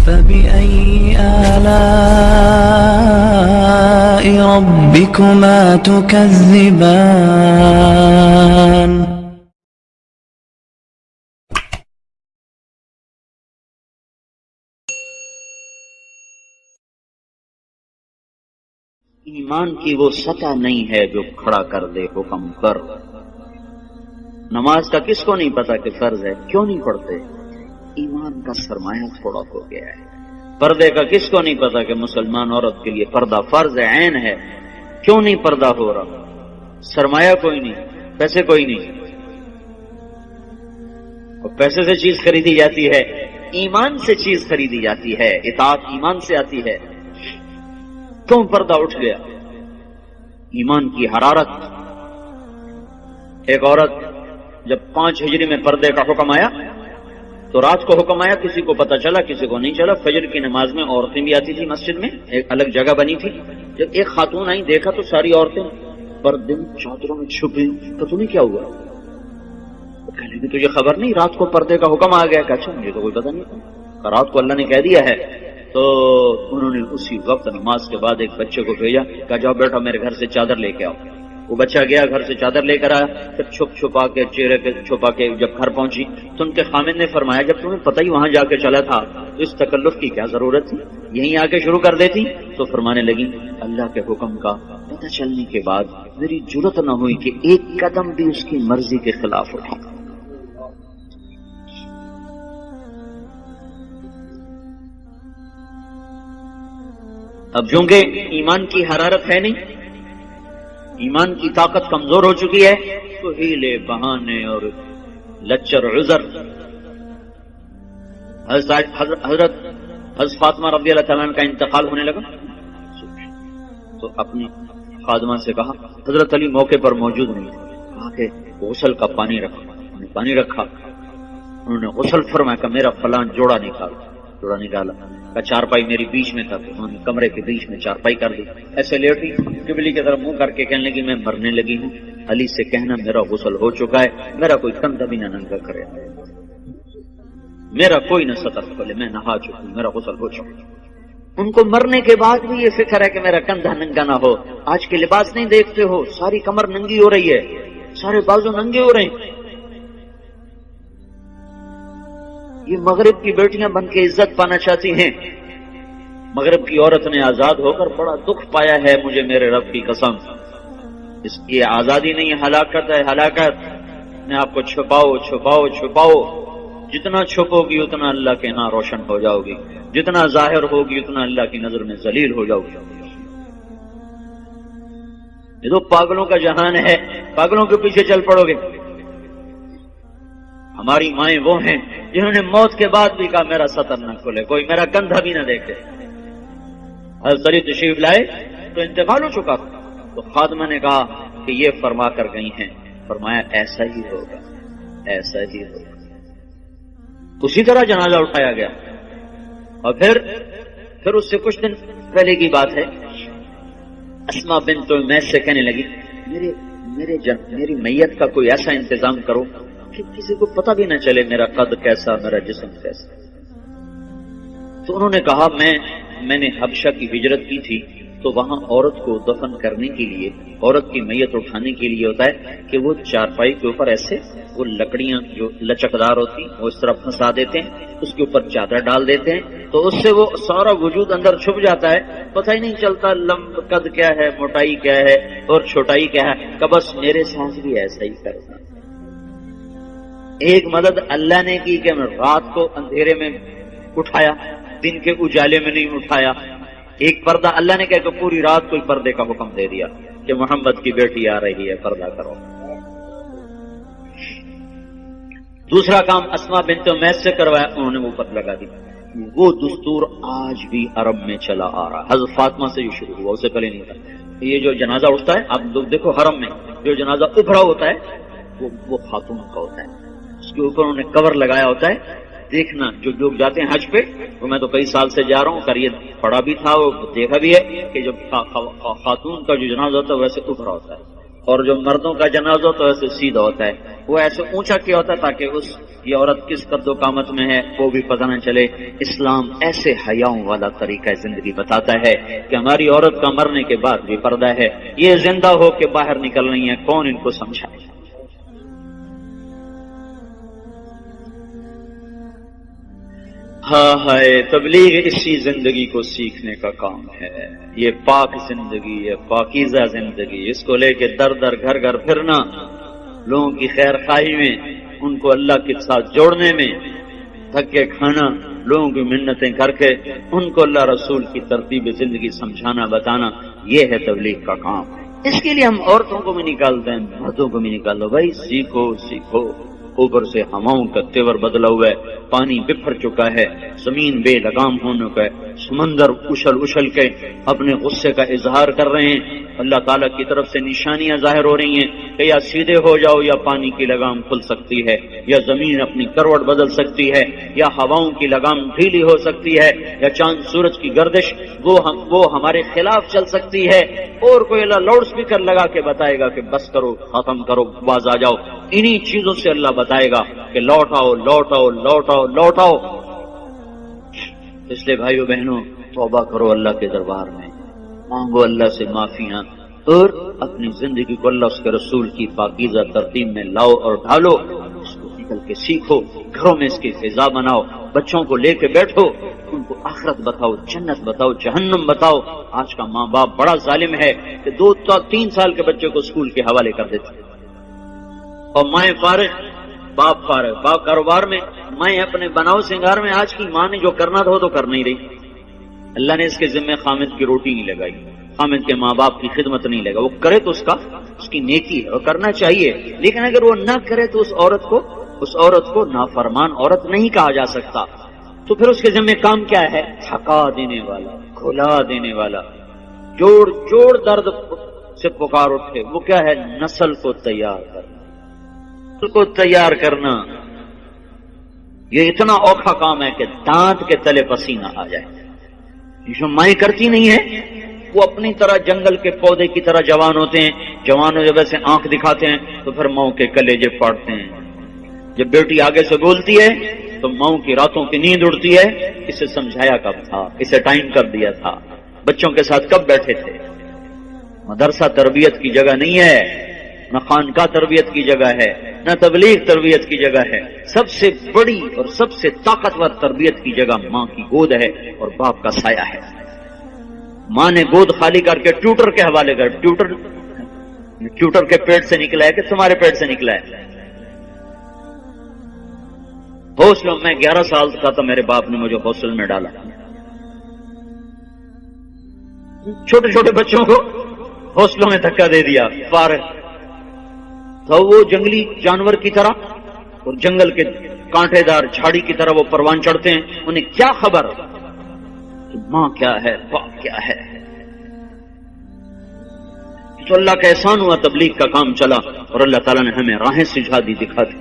فبأي آلاء ربكما تكذبان ایمان کی وہ سطح نہیں ہے جو کھڑا کر دے حکم پر۔ نماز کا کس کو نہیں پتا کہ فرض ہے، کیوں نہیں پڑھتے؟ ایمان کا سرمایہ تھوڑا ہو گیا ہے۔ پردے کا کس کو نہیں پتا کہ مسلمان عورت کے لیے پردہ فرض ہے، عین ہے، کیوں نہیں پردہ ہو رہا؟ سرمایہ کوئی نہیں، پیسے کوئی نہیں، اور پیسے سے چیز خریدی جاتی ہے، ایمان سے چیز خریدی جاتی ہے، اطاعت ایمان سے آتی ہے، کیوں پردہ اٹھ گیا؟ ایمان کی حرارت۔ ایک عورت جب 5 ہجری میں پردے کا حکم آیا تو رات کو حکم آیا، کسی کو پتہ چلا کسی کو نہیں چلا۔ فجر کی نماز میں عورتیں بھی آتی تھی مسجد میں، ایک الگ جگہ بنی تھی۔ جب ایک خاتون آئی، دیکھا تو ساری عورتیں پردے میں چادروں میں چھپی، تو تمہیں کیا ہوا؟ کہنے کی تجھے خبر نہیں رات کو پردے کا حکم آ گیا؟ کہ اچھا مجھے تو کوئی پتہ نہیں تھا، رات کو اللہ نے کہہ دیا ہے۔ تو انہوں نے اسی وقت نماز کے بعد ایک بچے کو بھیجا، کہا جاؤ بیٹا میرے گھر سے چادر لے کے آؤ۔ وہ بچہ گیا، گھر سے چادر لے کر آیا، پھر چھپا کے چہرے پہ چھپا کے جب گھر پہنچی تو ان کے خامد نے فرمایا جب تمہیں پتہ ہی وہاں جا کے چلا تھا تو اس تکلف کی کیا ضرورت تھی، یہیں آ کے شروع کر دیتی۔ تو فرمانے لگی اللہ کے حکم کا پتہ چلنے کے بعد میری جرأت نہ ہوئی کہ ایک قدم بھی اس کی مرضی کے خلاف اٹھاؤں۔ اب چونکہ ایمان کی حرارت ہے نہیں، ایمان کی طاقت کمزور ہو چکی ہے، تو ہیلے بہانے اور لچر عذر۔ حضرت فاطمہ رضی اللہ تعالیٰ عنہ کا انتقال ہونے لگا تو اپنی خادمہ سے کہا، حضرت علی موقع پر موجود نہیں، کہا کہ غسل کا پانی رکھا، پانی رکھا، انہوں نے غسل فرمایا کہ میرا فلاں جوڑا نکالا، کا چارپائی میری بیچ میں تھا، انہوں نے کمرے کے بیچ میں چارپائی کر دی، ایسے لیٹی، قبلے کی طرف منہ کر کے کہنے لگی میں مرنے لگی ہوں، علی سے کہنا میرا غسل ہو چکا ہے، میرا کوئی کندھا بھی نہ ننگا کرے، میرا کوئی نہ سطر کھولے، میں نہا چکی، میرا غسل ہو چکا۔ ان کو مرنے کے بعد بھی یہ فکر ہے کہ میرا کندھا ننگا نہ ہو۔ آج کے لباس نہیں دیکھتے ہو، ساری کمر ننگی ہو رہی ہے، سارے بازو ننگے ہو رہے ہیں۔ یہ مغرب کی بیٹیاں بن کے عزت پانا چاہتی ہیں، مغرب کی عورت نے آزاد ہو کر بڑا دکھ پایا ہے، مجھے میرے رب کی قسم، اس کی آزادی نہیں، ہلاکت ہے، ہلاکت۔ میں آپ کو چھپاؤ چھپاؤ چھپاؤ، جتنا چھپو گی اتنا اللہ کے ہاں روشن ہو جاؤ گی، جتنا ظاہر ہوگی اتنا اللہ کی نظر میں ذلیل ہو جاؤ گی۔ یہ تو پاگلوں کا جہان ہے، پاگلوں کے پیچھے چل پڑو گے۔ ہماری مائیں وہ ہیں جنہوں نے موت کے بعد بھی کہا میرا سطر نہ کھلے، کوئی میرا کندھا بھی نہ دیکھے۔ حضرت علی تشریف لائے تو انتقال ہو چکا تھا، تو خادمہ نے کہا کہ یہ فرما کر گئی ہیں، فرمایا ایسا ہی ہوگا، ایسا ہی ہوگا۔ اسی طرح جنازہ اٹھایا گیا، اور پھر اس سے کچھ دن پہلے کی بات ہے، اسما بنت امیس سے کہنے لگی میری میت کا کوئی ایسا انتظام کرو کہ کسی کو پتہ بھی نہ چلے میرا قد کیسا، میرا جسم کیسا۔ تو انہوں نے کہا میں نے حبشہ کی ہجرت کی تھی، تو وہاں عورت کو دفن کرنے کے لیے، عورت کی میت اٹھانے کے لیے ہوتا ہے کہ وہ چارپائی کے اوپر ایسے وہ لکڑیاں جو لچکدار ہوتی ہیں وہ اس طرح پھنسا دیتے ہیں، اس کے اوپر چادر ڈال دیتے ہیں، تو اس سے وہ سارا وجود اندر چھپ جاتا ہے، پتہ ہی نہیں چلتا قد کیا ہے، موٹائی کیا ہے اور چھوٹائی کیا ہے۔ کہ بس میرے ساتھ بھی ایسا ہی کرنا۔ ایک مدد اللہ نے کی کہ میں رات کو اندھیرے میں اٹھایا، دن کے اجالے میں نہیں اٹھایا۔ ایک پردہ اللہ نے کہا کہ پوری رات کوئی پردے کا حکم دے دیا کہ محمد کی بیٹی آ رہی ہے، پردہ کرو۔ دوسرا کام اسما بنت امیس سے کروایا، انہوں نے وہ پت لگا دی۔ وہ دستور آج بھی عرب میں چلا آ رہا، حضرت فاطمہ سے یہ شروع ہوا، اس سے پہلے نہیں تھا۔ یہ جو جنازہ اٹھتا ہے، آپ لوگ دیکھو حرم میں جو جنازہ ابھرا ہوتا ہے وہ خاتون کا ہوتا ہے، اس کے اوپر انہوں نے کور لگایا ہوتا ہے۔ دیکھنا جو لوگ جاتے ہیں حج پہ، تو میں تو کئی سال سے جا رہا ہوں، کر یہ پڑھا بھی تھا، وہ دیکھا بھی ہے کہ جب خاتون کا جو جنازہ ہوتا ہے ویسے ابھرا ہوتا ہے، اور جو مردوں کا جنازہ تو ایسے سیدھا ہوتا ہے، وہ ایسے اونچا کیا ہوتا ہے تاکہ یہ عورت کس قد و قامت میں ہے وہ بھی پتہ نہ چلے۔ اسلام ایسے حیاؤں والا طریقہ زندگی بتاتا ہے کہ ہماری عورت کا مرنے کے بعد بھی پردہ ہے، یہ زندہ ہو کے باہر نکل رہی ہیں، کون ان کو سمجھائے؟ ہاں ہائے، تبلیغ اسی زندگی کو سیکھنے کا کام ہے، یہ پاک زندگی ہے، پاکیزہ زندگی، اس کو لے کے در در گھر گھر پھرنا، لوگوں کی خیر خواہی میں، ان کو اللہ کے ساتھ جوڑنے میں، دھکے کھانا، لوگوں کی منتیں کر کے ان کو اللہ رسول کی ترتیب زندگی سمجھانا بتانا، یہ ہے تبلیغ کا کام۔ اس کے لیے ہم عورتوں کو بھی نکالتے ہیں، مردوں کو بھی نکال دو، بھائی سیکھو سیکھو۔ اوپر سے ہواؤں کا تیور بدلا ہوا ہے، پانی بکھر چکا ہے، زمین بے لگام ہونے کا ہے، سمندر اچھل اچھل کے اپنے غصے کا اظہار کر رہے ہیں، اللہ تعالیٰ کی طرف سے نشانیاں ظاہر ہو رہی ہیں کہ یا سیدھے ہو جاؤ یا پانی کی لگام کھل سکتی ہے، یا زمین اپنی کروٹ بدل سکتی ہے، یا ہواؤں کی لگام ڈھیلی ہو سکتی ہے، یا چاند سورج کی گردش وہ ہمارے خلاف چل سکتی ہے، اور کوئی اللہ لاؤڈ اسپیکر لگا کے بتائے گا کہ بس کرو، ختم کرو، باز آ جاؤ۔ انہی چیزوں سے اللہ بتائے گا کہ لوٹ آؤ لوٹ آؤ لوٹ آؤ لوٹ آؤ۔ اس لیے بھائیو بہنوں، توبہ کرو اللہ کے دربار میں، مانگو اللہ سے معافیاں، اور اپنی زندگی کو اللہ اس کے رسول کی پاکیزہ ترتیب میں لاؤ اور ڈھالو، اس کو نکل کے سیکھو، گھروں میں اس کی فضا بناؤ، بچوں کو لے کے بیٹھو، ان کو آخرت بتاؤ، جنت بتاؤ، جہنم بتاؤ۔ آج کا ماں باپ بڑا ظالم ہے کہ 2-3 سال کے بچے کو اسکول کے حوالے کر دیتے، اور مائیں فارغ، باپ فارغ، باپ کاروبار میں، مائیں اپنے بناؤ سنگار میں۔ آج کی ماں نے جو کرنا تھا وہ تو کر نہیں رہی، اللہ نے اس کے ذمہ خامد کی روٹی نہیں لگائی، خامد کے ماں باپ کی خدمت نہیں لگا، وہ کرے تو اس کی نیکی ہے اور کرنا چاہیے، لیکن اگر وہ نہ کرے تو اس عورت کو نافرمان عورت نہیں کہا جا سکتا۔ تو پھر اس کے ذمہ کام کیا ہے؟ تھکا دینے والا، کھلا دینے والا، جوڑ جوڑ درد سے پکار اٹھے، وہ کیا ہے؟ نسل کو تیار کرنا۔ یہ اتنا اوکھا کام ہے کہ دانت کے تلے پسینہ آ جائے۔ جو مائیں کرتی نہیں ہے، وہ اپنی طرح جنگل کے پودے کی طرح جوان ہوتے ہیں، جوانوں جب ایسے آنکھ دکھاتے ہیں تو پھر ماؤں کے کلیجے پھاڑتے ہیں۔ جب بیٹی آگے سے بولتی ہے تو ماؤں کی راتوں کی نیند اڑتی ہے، اسے سمجھایا کب تھا، اسے ٹائم کر دیا تھا، بچوں کے ساتھ کب بیٹھے تھے۔ مدرسہ تربیت کی جگہ نہیں ہے، نہ خانقاہ تربیت کی جگہ ہے، نہ تبلیغ تربیت کی جگہ ہے۔ سب سے بڑی اور سب سے طاقتور تربیت کی جگہ ماں کی گود ہے اور باپ کا سایہ ہے۔ ماں نے گود خالی کر کے ٹیوٹر کے حوالے کر، ٹیوٹر کے پیٹ سے نکلا ہے کہ تمہارے پیٹ سے نکلا ہے؟ حوصلوں میں 11 سال کا تھا، میرے باپ نے مجھے حوصل میں ڈالا۔ چھوٹے چھوٹے بچوں کو حوصلوں میں دھکا دے دیا، فارغ تو وہ جنگلی جانور کی طرح اور جنگل کے کانٹے دار جھاڑی کی طرح وہ پروان چڑھتے ہیں، انہیں کیا خبر کہ ماں کیا ہے، باپ کیا ہے۔ تو اللہ کا احسان ہوا، تبلیغ کا کام چلا اور اللہ تعالیٰ نے ہمیں راہیں سجھا دی، دکھا دی۔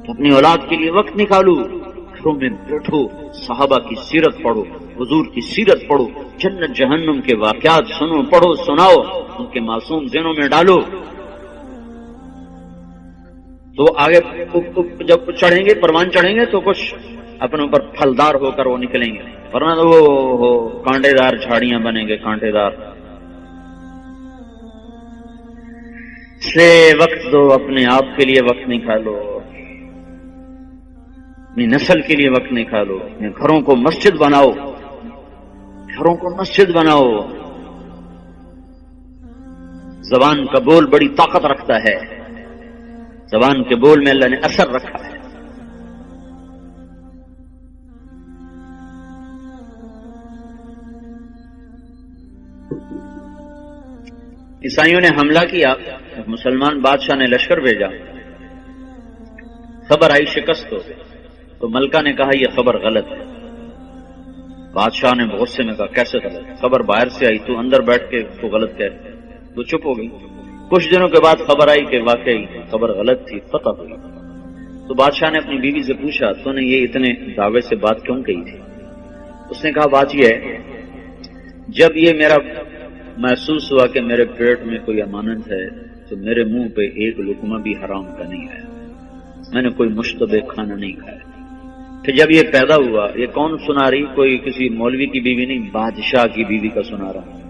اپنی اولاد کے لیے وقت نکالو، گھروں میں بیٹھو، صحابہ کی سیرت پڑھو، حضور کی سیرت پڑھو، جنت جہنم کے واقعات سنو، پڑھو، سناؤ، ان کے معصوم ذہنوں میں ڈالو، تو آگے جب چڑھیں گے، پروان چڑھیں گے تو کچھ اپنے اوپر پھلدار ہو کر وہ نکلیں گے، ورنہ تو وہ کانٹے دار جھاڑیاں بنیں گے، کانٹے دار۔ سے وقت دو، اپنے آپ کے لیے وقت نکالو، اپنی نسل کے لیے وقت نکالو، اپنے گھروں کو مسجد بناؤ، گھروں کو مسجد بناؤ۔ زبان کا بول بڑی طاقت رکھتا ہے، زبان کے بول میں اللہ نے اثر رکھا ہے۔ عیسائیوں نے حملہ کیا، مسلمان بادشاہ نے لشکر بھیجا، خبر آئی شکست ہو، تو ملکہ نے کہا یہ خبر غلط ہے۔ بادشاہ نے غصے میں کہا کیسے غلط؟ خبر باہر سے آئی، تو اندر بیٹھ کے تو غلط کہہ، تو چپ ہو گئی۔ کچھ دنوں کے بعد خبر آئی کہ واقعی خبر غلط تھی، فتح ہوئی۔ تو بادشاہ نے اپنی بیوی سے پوچھا تو نے یہ اتنے دعوے سے بات کیوں کہی تھی؟ اس نے کہا بات یہ ہے، جب یہ میرا محسوس ہوا کہ میرے پیٹ میں کوئی امانت ہے، تو میرے منہ پہ ایک لقمہ بھی حرام کا نہیں آیا، میں نے کوئی مشتبہ کھانا نہیں کھایا۔ پھر جب یہ پیدا ہوا، یہ کون سنا رہی؟ کوئی کسی مولوی کی بیوی نہیں، بادشاہ کی بیوی کا سنا رہا ہوں۔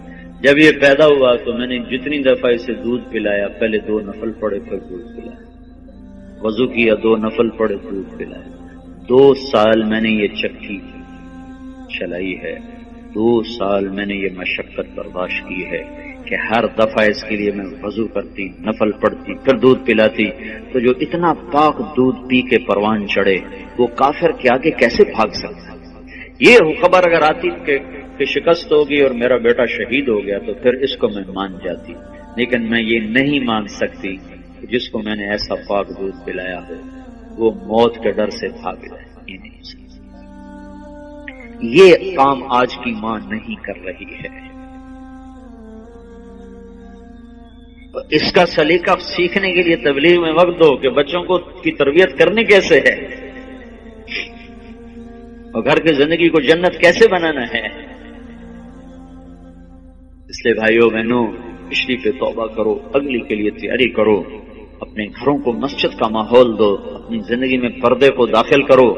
جب یہ پیدا ہوا تو میں نے جتنی دفعہ اسے دودھ پلایا، پہلے 2 نفل پڑے پھر دودھ پلایا، وضو کیا 2 نفل پڑے دودھ پلایا۔ 2 سال میں نے یہ چکی چلائی ہے، 2 سال میں نے یہ مشقت برداشت کی ہے کہ ہر دفعہ اس کے لیے میں وضو کرتی، نفل پڑھتی، پھر دودھ پلاتی۔ تو جو اتنا پاک دودھ پی کے پروان چڑھے وہ کافر کے آگے کیسے بھاگ سکتا؟ یہ خبر اگر آتی کہ شکست ہوگی اور میرا بیٹا شہید ہو گیا تو پھر اس کو میں مان جاتی، لیکن میں یہ نہیں مان سکتی کہ جس کو میں نے ایسا پاک دودھ پلایا ہو وہ موت کے ڈر سے بھاگ جائے۔ یہ نہیں سکتی، یہ کام آج کی ماں نہیں کر رہی ہے۔ اس کا سلیقہ سیکھنے کے لیے تبلیغ میں وقت دو کہ بچوں کو کی تربیت کرنی کیسے ہے اور گھر کی زندگی کو جنت کیسے بنانا ہے۔ اس لیے بھائیوں بہنوں، پچھلی پہ توبہ کرو، اگلی کے لیے تیاری کرو، اپنے گھروں کو مسجد کا ماحول دو، اپنی زندگی میں پردے کو داخل کرو۔